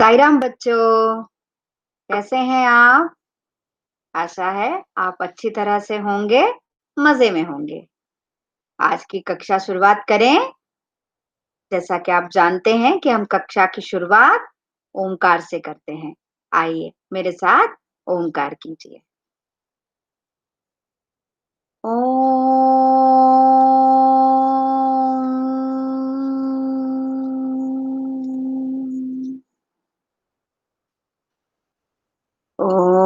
साई राम बच्चों, कैसे हैं आप? आशा है आप अच्छी तरह से होंगे, मज़े में होंगे। आज की कक्षा शुरुआत करें? जैसा कि आप जानते हैं कि हम कक्षा की शुरुआत ओमकार से करते हैं। आइए, मेरे साथ ओमकार कीजिए। ओम। ओम।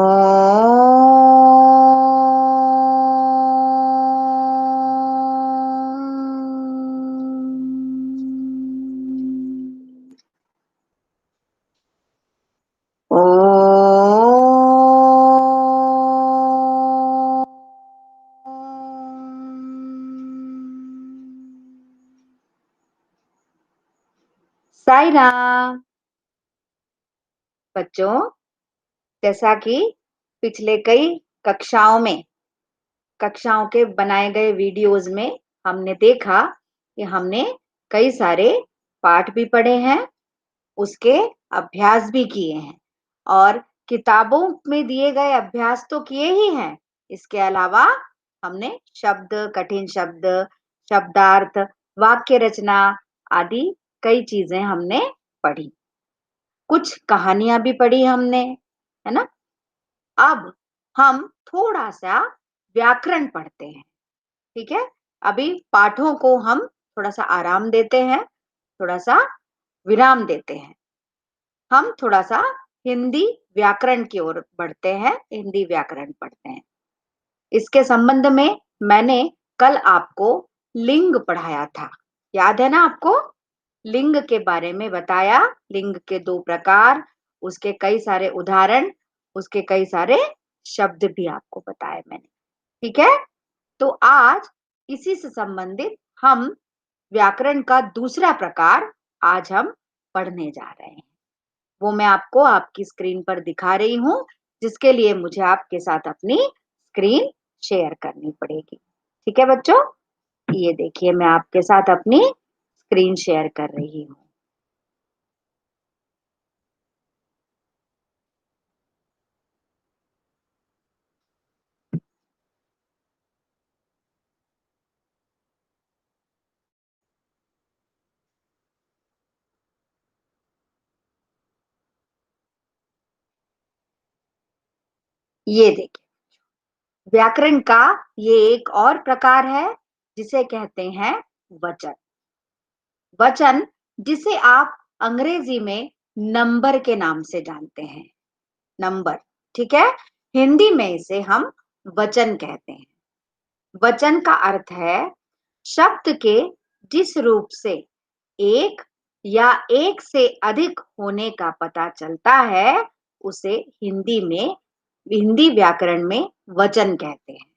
साई राम। बच्चों, जैसा कि पिछले कई कक्षाओं के बनाए गए वीडियोस में हमने देखा कि हमने कई सारे पाठ भी पढ़े हैं, उसके अभ्यास भी किए हैं और किताबों में दिए गए अभ्यास तो किए ही हैं। इसके अलावा हमने शब्द, कठिन शब्द, शब्दार्थ, वाक्य रचना आदि कई चीजें हमने पढ़ी। कुछ कहानियां भी पढ़ी हमने, है ना? अब हम थोड़ा-सा व्याकरण पढ़ते हैं, ठीक है? अभी पाठों को हम थोड़ा-सा आराम देते हैं, थोड़ा-सा विराम देते हैं। हम थोड़ा-सा हिंदी व्याकरण की ओर बढ़ते हैं, हिंदी व्याकरण पढ़ते हैं। इसके संबंध में मैंने कल आपको लिंग पढ़ाया था, याद है ना आपको? लिंग के बारे में बताया, लिंग के 2 प्रकार, उसके कई सारे उदाहरण, उसके कई सारे शब्द भी आपको बताए मैंने, ठीक है? तो आज इसी से संबंधित हम व्याकरण का दूसरा प्रकार आज हम पढ़ने जा रहे हैं। वो मैं आपको आपकी स्क्रीन पर दिखा रही हूँ, जिसके लिए मुझे आपके साथ अपनी स्क्रीन शेयर करनी पड़ेगी। ठीक है बच्चों? ये देखिए मैं आपके साथ अपनी स्क्रीन शेयर कर रही हूँ। ये देखिए, व्याकरण का ये एक और प्रकार है जिसे कहते हैं वचन। वचन जिसे आप अंग्रेजी में नंबर के नाम से जानते हैं, नंबर, ठीक है? हिंदी में इसे हम वचन कहते हैं। वचन का अर्थ है शब्द के जिस रूप से एक या एक से अधिक होने का पता चलता है, उसे हिंदी व्याकरण में वचन कहते हैं।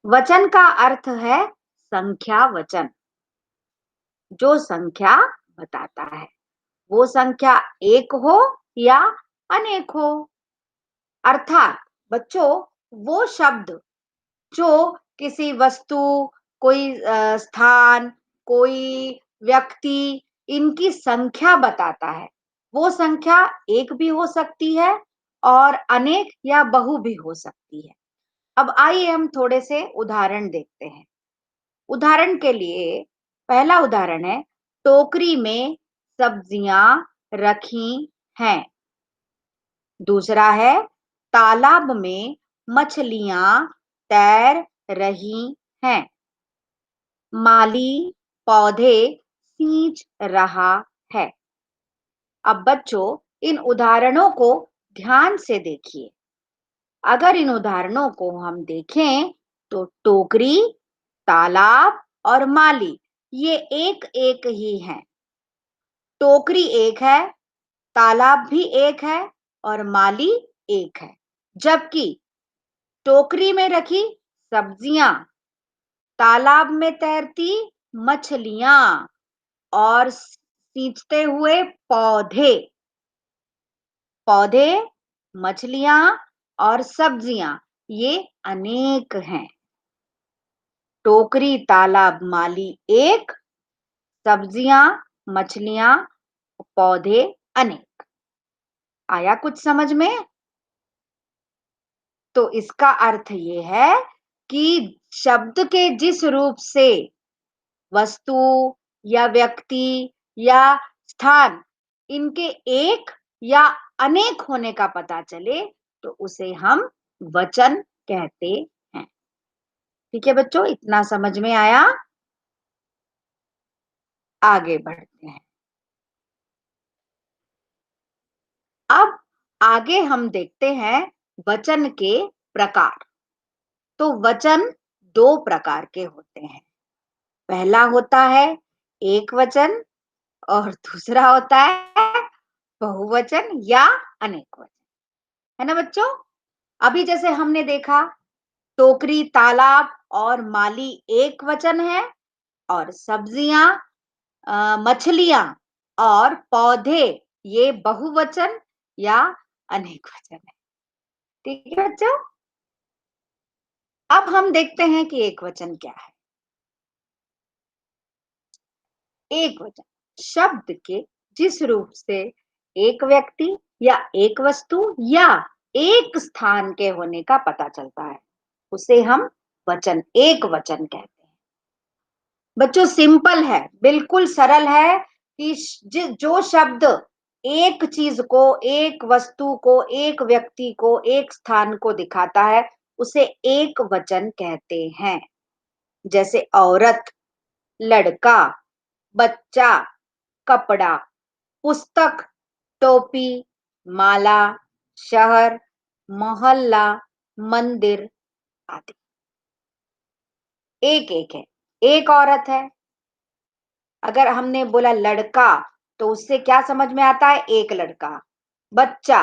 वचन का अर्थ है संख्या वचन, जो संख्या बताता है, वो संख्या एक हो या अनेक हो। अर्थात बच्चों, वो शब्द जो किसी वस्तु, कोई स्थान, कोई व्यक्ति, इनकी संख्या बताता है। वो संख्या एक भी हो सकती है और अनेक या बहु भी हो सकती है। अब आइए हम थोड़े से उदाहरण देखते हैं। उदाहरण के लिए पहला उदाहरण है, टोकरी में सब्जियां रखी हैं। दूसरा है, तालाब में मछलियां तैर रही हैं। माली पौधे सींच रहा है। अब बच्चों, इन उदाहरणों को ध्यान से देखिए। अगर इन उदाहरणों को हम देखें तो टोकरी, तालाब और माली ये एक एक ही हैं। टोकरी एक है, तालाब भी एक है और माली एक है। जबकि टोकरी में रखी सब्जियां, तालाब में तैरती मछलियां और सींचते हुए पौधे, पौधे, मछलियां और सब्जियां ये अनेक हैं। टोकरी, तालाब, माली एक, सब्जियां, मछलियां, पौधे अनेक। आया कुछ समझ में? तो इसका अर्थ ये है कि शब्द के जिस रूप से वस्तु या व्यक्ति या स्थान इनके एक या अनेक होने का पता चले तो उसे हम वचन कहते हैं। ठीक है बच्चों, इतना समझ में आया? आगे बढ़ते हैं। अब आगे हम देखते हैं वचन के प्रकार। तो वचन दो प्रकार के होते हैं। पहला होता है एक वचन और दूसरा होता है बहुवचन या अनेक वचन। है ना बच्चों? अभी जैसे हमने देखा टोकरी, तालाब और माली एक वचन है और सब्जियां, मछलियां और पौधे ये बहुवचन या अनेक वचन है। ठीक है बच्चों? अब हम देखते हैं कि एक वचन क्या है। एक वचन शब्द के जिस रूप से एक व्यक्ति या एक वस्तु या एक स्थान के होने का पता चलता है उसे हम वचन एक वचन कहते हैं। बच्चों सिंपल है, बिल्कुल सरल है कि जो शब्द एक चीज को, एक वस्तु को, एक व्यक्ति को, एक स्थान को दिखाता है उसे एक वचन कहते हैं। जैसे औरत, लड़का, बच्चा, कपड़ा, पुस्तक, टोपी, माला, शहर, मोहल्ला, मंदिर आदि। एक एक है। एक औरत है। अगर हमने बोला लड़का तो उससे क्या समझ में आता है? एक लड़का। बच्चा,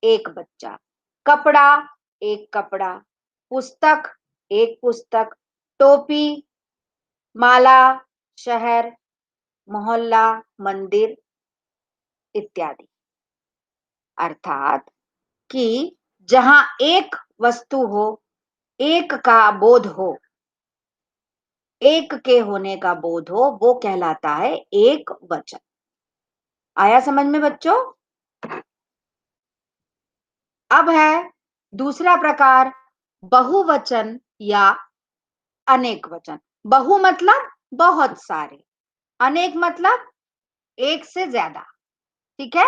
एक बच्चा। कपड़ा, एक कपड़ा। पुस्तक, एक पुस्तक। टोपी, माला, शहर, मोहल्ला, मंदिर इत्यादि। अर्थात कि जहां एक वस्तु हो, एक का बोध हो, एक के होने का बोध हो, वो कहलाता है एक वचन। आया समझ में बच्चों? अब है दूसरा प्रकार बहुवचन या अनेक वचन। बहु मतलब बहुत सारे, अनेक मतलब एक से ज्यादा। ठीक है?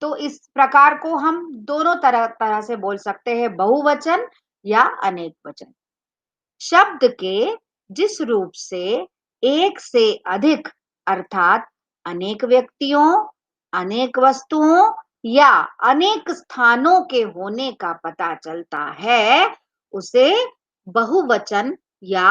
तो इस प्रकार को हम दोनों तरह तरह से बोल सकते हैं, बहुवचन या अनेक वचन। शब्द के जिस रूप से एक से अधिक अर्थात अनेक व्यक्तियों, अनेक वस्तुओं या अनेक स्थानों के होने का पता चलता है उसे बहुवचन या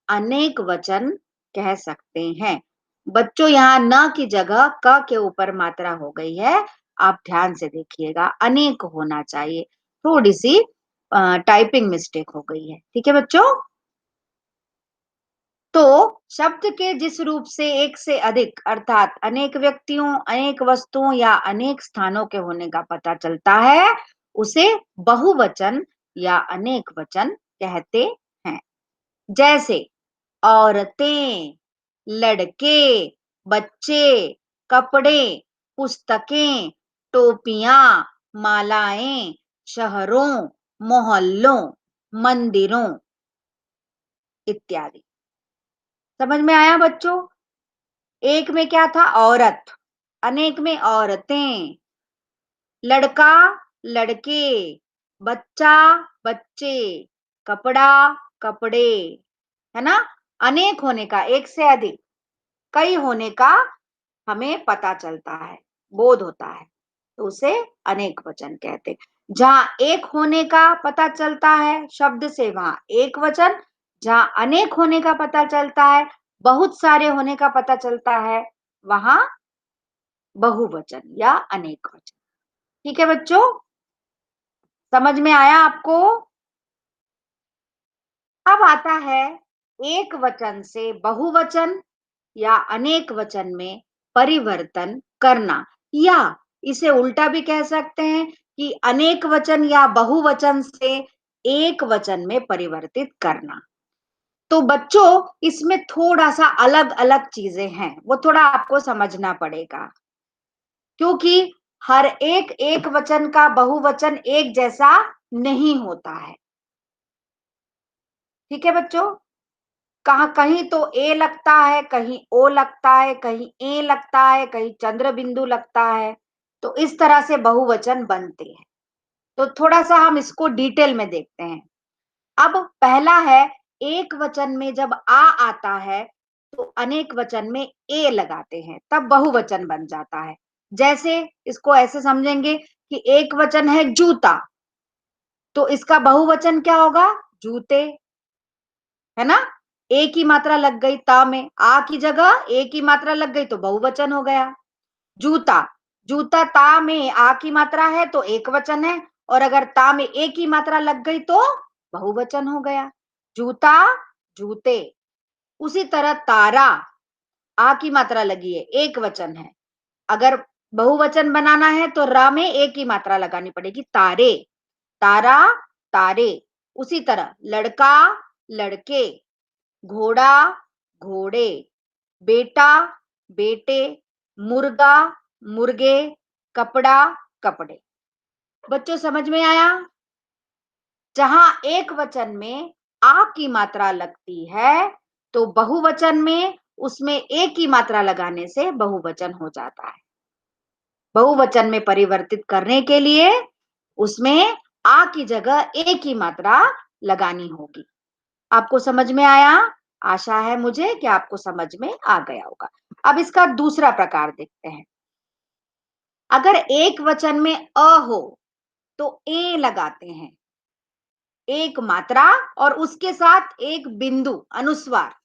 अनेक वचन कह सकते हैं। बच्चों यहाँ न की जगह क के ऊपर मात्रा हो गई है, आप ध्यान से देखिएगा, अनेक होना चाहिए। थोड़ी सी टाइपिंग मिस्टेक हो गई है। ठीक है बच्चों? तो शब्द के जिस रूप से एक से अधिक अर्थात अनेक व्यक्तियों, अनेक वस्तुओं या अनेक स्थानों के होने का पता चलता है उसे बहुवचन या अनेक वचन कहते हैं। जैसे औरतें, लड़के, बच्चे, कपड़े, पुस्तकें, टोपियां, मालाएं, शहरों, मोहल्लों, मंदिरों इत्यादि। समझ में आया बच्चों? एक में क्या था? औरत, अनेक में औरतें, लड़का, लड़के, बच्चा, बच्चे, कपड़ा, कपड़े। है ना? अनेक होने का, एक से अधिक, कई होने का हमें पता चलता है, बोध होता है, तो उसे अनेक वचन कहते। जहां एक होने का पता चलता है शब्द से वहां एक वचन, जहां अनेक होने का पता चलता है, बहुत सारे होने का पता चलता है, वहां बहुवचन या अनेक वचन। ठीक है बच्चों? समझ में आया आपको? अब आता है एक वचन से बहुवचन या अनेक वचन में परिवर्तन करना, या इसे उल्टा भी कह सकते हैं कि अनेक वचन या बहुवचन से एक वचन में परिवर्तित करना। तो बच्चों इसमें थोड़ा सा अलग अलग चीजें हैं, वो थोड़ा आपको समझना पड़ेगा। क्योंकि हर एक एक वचन का बहुवचन एक जैसा नहीं होता है। ठीक है बच्चों? कहीं तो ए लगता है, कहीं ओ लगता है, कहीं ए लगता है, कहीं चंद्र बिंदु लगता है। तो इस तरह से बहुवचन बनते हैं। तो थोड़ा-सा हम इसको डिटेल में देखते हैं। अब पहला है, एक वचन में जब आ आता है तो अनेक वचन में ए लगाते हैं, तब बहुवचन बन जाता है। जैसे इसको ऐसे समझेंगे कि एक वचन है जूता, तो इसका बहुवचन क्या होगा? जूते, है ना? ए की मात्रा लग गई ता में, आ की जगह ए की मात्रा लग गई तो बहुवचन हो गया। जूता, जूता ता में आ की मात्रा है तो एक वचन है, और अगर ता में ए की मात्रा लग गई तो बहुवचन हो गया। जूता, जूते। उसी तरह तारा, आ की मात्रा लगी है, एक वचन है। अगर बहुवचन बनाना है तो रा में ए की मात्रा लगानी पड़ेगी, तारे, तारा, तारे। उसी तरह लड़का, लड़के, घोड़ा, घोड़े, बेटा, बेटे, मुर्गा, मुर्गे, कपड़ा, कपड़े। बच्चों समझ में आया? जहां एक वचन में आ की मात्रा लगती है तो बहुवचन में उसमें ए की मात्रा लगाने से बहुवचन हो जाता है। बहुवचन में परिवर्तित करने के लिए उसमें आ की जगह ए की मात्रा लगानी होगी। आपको समझ में आया? आशा है मुझे कि आपको समझ में आ गया होगा। अब इसका दूसरा प्रकार देखते हैं। अगर एक वचन में अ हो तो ए लगाते हैं, एक मात्रा और उसके साथ एक बिंदु अनुस्वार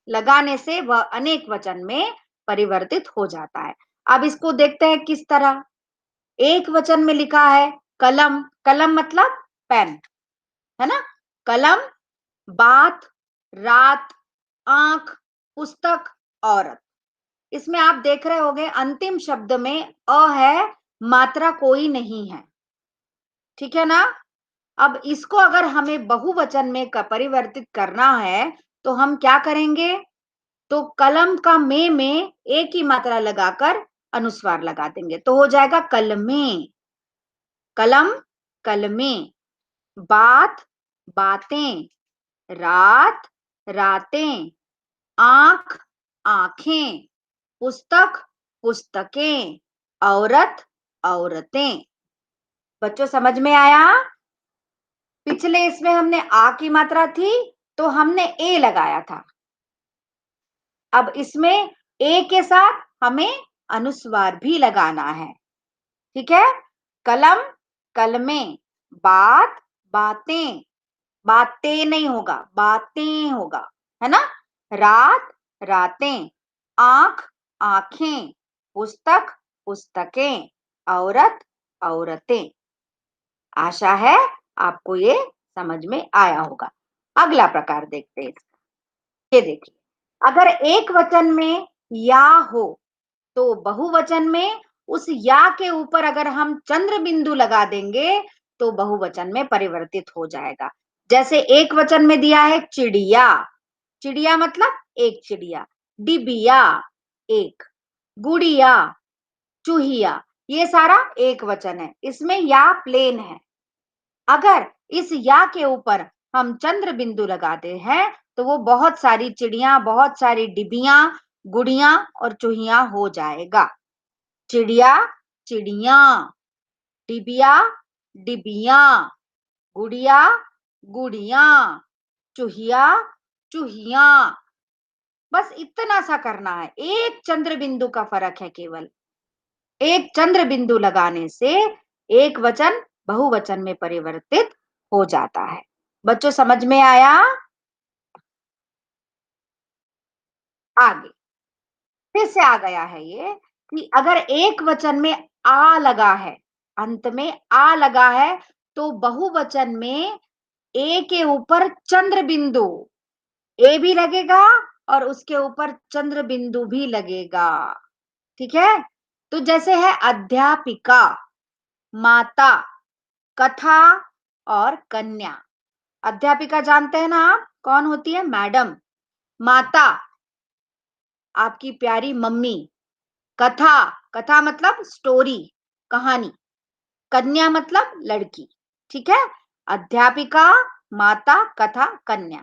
लगाने से वह अनेक वचन में परिवर्तित हो जाता है। अब इसको देखते हैं किस तरह। एक वचन में लिखा है कलम, कलम मतलब पेन, है ना? कलम, बात, रात, आंख, पुस्तक, औरत। इसमें आप देख रहे होंगे अंतिम शब्द में अ है, मात्रा कोई नहीं है। ठीक है ना? अब इसको अगर हमें बहुवचन में परिवर्तित करना है तो हम क्या करेंगे? तो कलम का में एक ही मात्रा लगाकर अनुस्वार लगा देंगे तो हो जाएगा कलमें, कलम, कलमें। बात, बातें, रात, रातें, आंख, आंखें, पुस्तक, पुस्तकें, औरत, औरतें। बच्चों समझ में आया? पिछले इसमें हमने आ की मात्रा थी तो हमने ए लगाया था। अब इसमें ए के साथ हमें अनुस्वार भी लगाना है। ठीक है? कलम, कलमें, बात, बातें, बातें नहीं होगा, बातें होगा, है ना? रात, रातें, आंख, आंखें, पुस्तक, पुस्तकें, औरत, औरतें। आशा है आपको ये समझ में आया होगा। अगला प्रकार देखते हैं। ये देखिए, अगर एक वचन में या हो तो बहुवचन में उस या के ऊपर अगर हम चंद्र बिंदु लगा देंगे तो बहुवचन में परिवर्तित हो जाएगा। जैसे एक वचन में दिया है चिड़िया, चिड़िया मतलब एक चिड़िया, डिबिया एक, गुड़िया, चूहिया, ये सारा एक वचन है, इसमें या प्लेन है। अगर इस या के ऊपर हम चंद्र बिंदु लगाते हैं तो वो बहुत सारी चिड़िया, बहुत सारी डिबिया, गुड़िया और चूहिया हो जाएगा। चिड़िया, चिड़िया, डिबिया, डिबिया, गुड़िया, गुड़िया, चूहिया, चूहिया। बस इतना सा करना है, एक चंद्र बिंदु का फर्क है केवल। एक चंद्र बिंदु लगाने से एक वचन बहुवचन में परिवर्तित हो जाता है। बच्चों समझ में आया? आगे फिर से आ गया है ये कि अगर एक वचन में आ लगा है, अंत में आ लगा है तो बहुवचन में ए के ऊपर चंद्र बिंदु, ए भी लगेगा और उसके ऊपर चंद्र बिंदु भी लगेगा। ठीक है? तो जैसे है अध्यापिका, माता, कथा और कन्या। अध्यापिका जानते हैं ना आप कौन होती है? मैडम। माता, आपकी प्यारी मम्मी। कथा, कथा मतलब स्टोरी, कहानी, कन्या मतलब लड़की, ठीक है। अध्यापिका, माता, कथा, कन्या।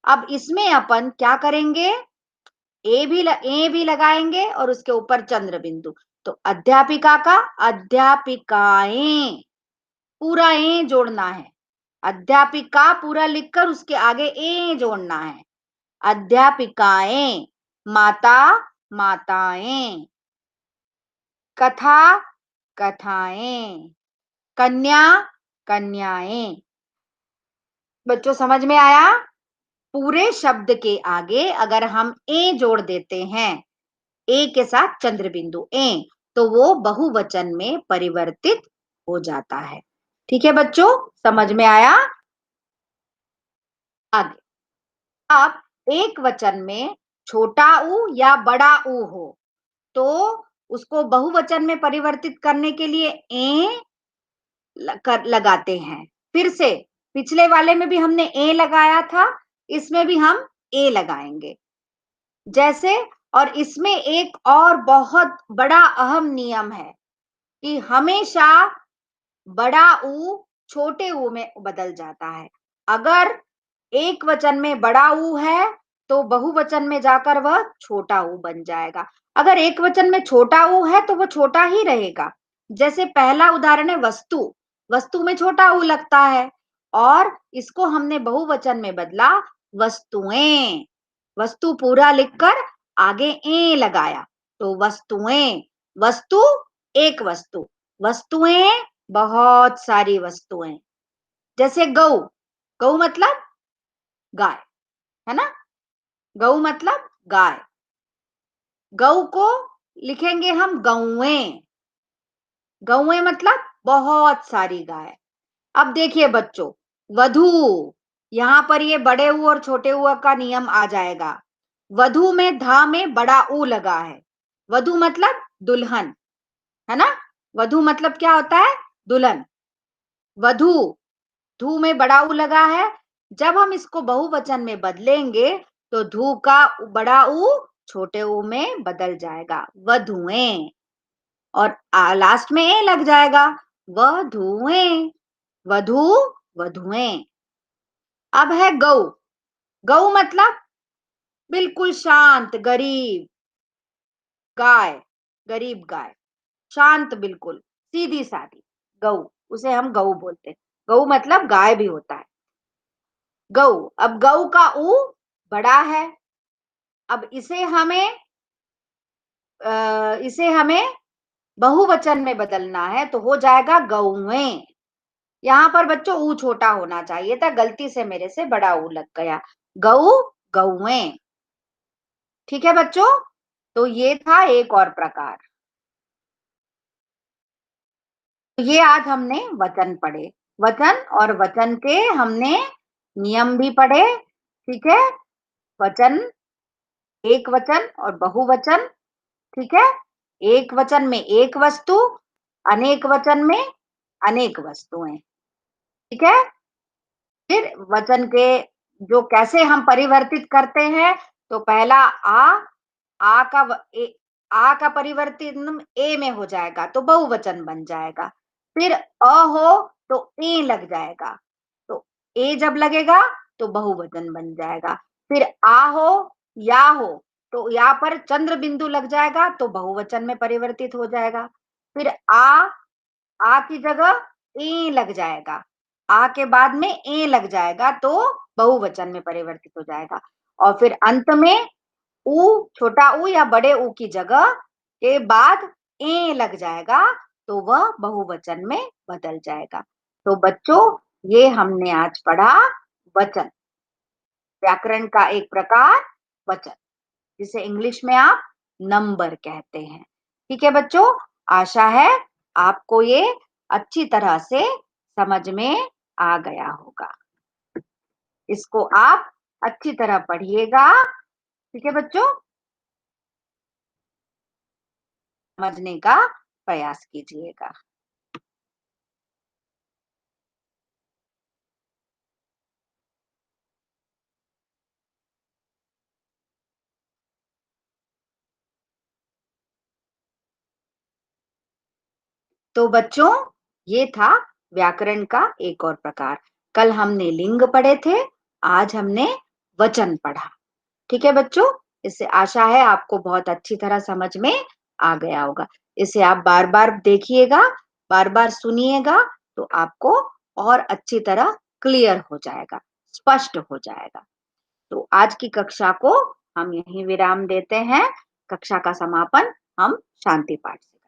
अब इसमें अपन क्या करेंगे, ए भी लगाएंगे और उसके ऊपर चंद्र बिंदु। तो अध्यापिका का अध्यापिकाएं, पूरा ए जोड़ना है। अध्यापिका पूरा लिखकर उसके आगे ए जोड़ना है। अध्यापिकाएं, माता, माताएं, कथा, कथाएं, कन्या, कन्याएं। बच्चों समझ में आया? पूरे शब्द के आगे अगर हम ए जोड़ देते हैं, ए के साथ चंद्र बिंदु ए, तो वो बहुवचन में परिवर्तित हो जाता है। ठीक है बच्चों, समझ में आया? आगे, अब एक वचन में छोटा ऊ या बड़ा ऊ हो तो उसको बहुवचन में परिवर्तित करने के लिए ए लगाते हैं। फिर से पिछले वाले में भी हमने ए लगाया था, इसमें भी हम ए लगाएंगे जैसे। और इसमें एक और बहुत बड़ा अहम नियम है कि हमेशा बड़ा ऊ छोटे ऊ में बदल जाता है। अगर एक वचन में बड़ा ऊ है तो बहुवचन में जाकर वह छोटा ऊ बन जाएगा। अगर एक वचन में छोटा ऊ है तो वह छोटा ही रहेगा। जैसे पहला उदाहरण है वस्तु, वस्तु में छोटा ऊ लगता है और इसको हमने बहुवचन में बदला वस्तुएं। वस्तु पूरा लिखकर आगे ए लगाया तो वस्तुएं। वस्तु एक वस्तु, वस्तुएं बहुत सारी वस्तुएं। जैसे गऊ, गऊ मतलब गाय, है ना। गऊ मतलब गाय, गऊ को लिखेंगे हम गौएं। गौएं मतलब बहुत सारी गाय। अब देखिए बच्चों, वधू, यहां पर ये बड़े ऊ और छोटे ऊ का नियम आ जाएगा। वधू में धा में बड़ा ऊ लगा है। वधू मतलब दुल्हन, है ना। वधू मतलब क्या होता है, दुल्हन। वधू, धू में बड़ा ऊ लगा है। जब हम इसको बहुवचन में बदलेंगे तो धू का बड़ा ऊ छोटे ऊ में बदल जाएगा, वधुएं। और लास्ट में ए लग जाएगा, वधुएं। वधू, वधुएं। अब है गऊ, गऊ मतलब बिल्कुल शांत गरीब गाय, गरीब गाय, शांत बिल्कुल सीधी सादी गऊ, उसे हम गऊ बोलते हैं। गऊ मतलब गाय भी होता है, गऊ। अब गऊ का ऊ बड़ा है। अब इसे हमें बहुवचन में बदलना है तो हो जाएगा गौएं। यहाँ पर बच्चों ऊ छोटा होना चाहिए था, गलती से मेरे से बड़ा ऊ लग गया। गऊ, गौएं। ठीक है बच्चों, तो ये था एक और प्रकार। तो ये आज हमने वचन पढ़े, वचन और वचन के हमने नियम भी पढ़े। ठीक है, वचन, एक वचन और बहुवचन। ठीक है, एक वचन में एक वस्तु, अनेक वचन में अनेक वस्तुएं। ठीक है, फिर वचन के जो कैसे हम परिवर्तित करते हैं, तो पहला आ का आ का परिवर्तन ए में हो जाएगा तो बहुवचन बन जाएगा। फिर हो तो ए लग जाएगा, तो ए जब लगेगा तो बहुवचन बन जाएगा। फिर आ हो, या हो, तो या पर चंद्र बिंदु लग जाएगा तो बहुवचन में परिवर्तित हो जाएगा। फिर आ की जगह ए लग जाएगा, आ के बाद में ए लग जाएगा तो बहुवचन में परिवर्तित हो जाएगा। और फिर अंत में ऊ, छोटा ऊ या बड़े ऊ की जगह के बाद ए लग जाएगा तो वह बहुवचन में बदल जाएगा। तो बच्चों, ये हमने आज पढ़ा वचन, व्याकरण का एक प्रकार वचन, जिसे इंग्लिश में आप नंबर कहते हैं। ठीक है बच्चों, आशा है आपको ये अच्छी तरह से समझ में आ गया होगा। इसको आप अच्छी तरह पढ़िएगा। ठीक है बच्चों, समझने का प्रयास कीजिएगा। तो बच्चों, ये था व्याकरण का एक और प्रकार। कल हमने लिंग पढ़े थे, आज हमने वचन पढ़ा। ठीक है बच्चों, इससे आशा है आपको बहुत अच्छी तरह समझ में आ गया होगा। इसे आप बार-बार देखिएगा, बार-बार सुनिएगा, तो आपको और अच्छी तरह क्लियर हो जाएगा, स्पष्ट हो जाएगा। तो आज की कक्षा को हम यहीं विराम देते हैं। कक्षा का समापन हम शांति पाठ से करते हैं।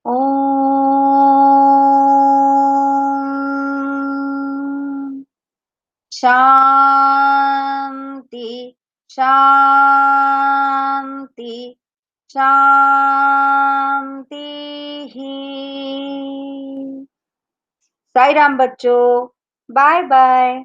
ओम शांति शांति शांति ही। साई राम बच्चों, बाय बाय।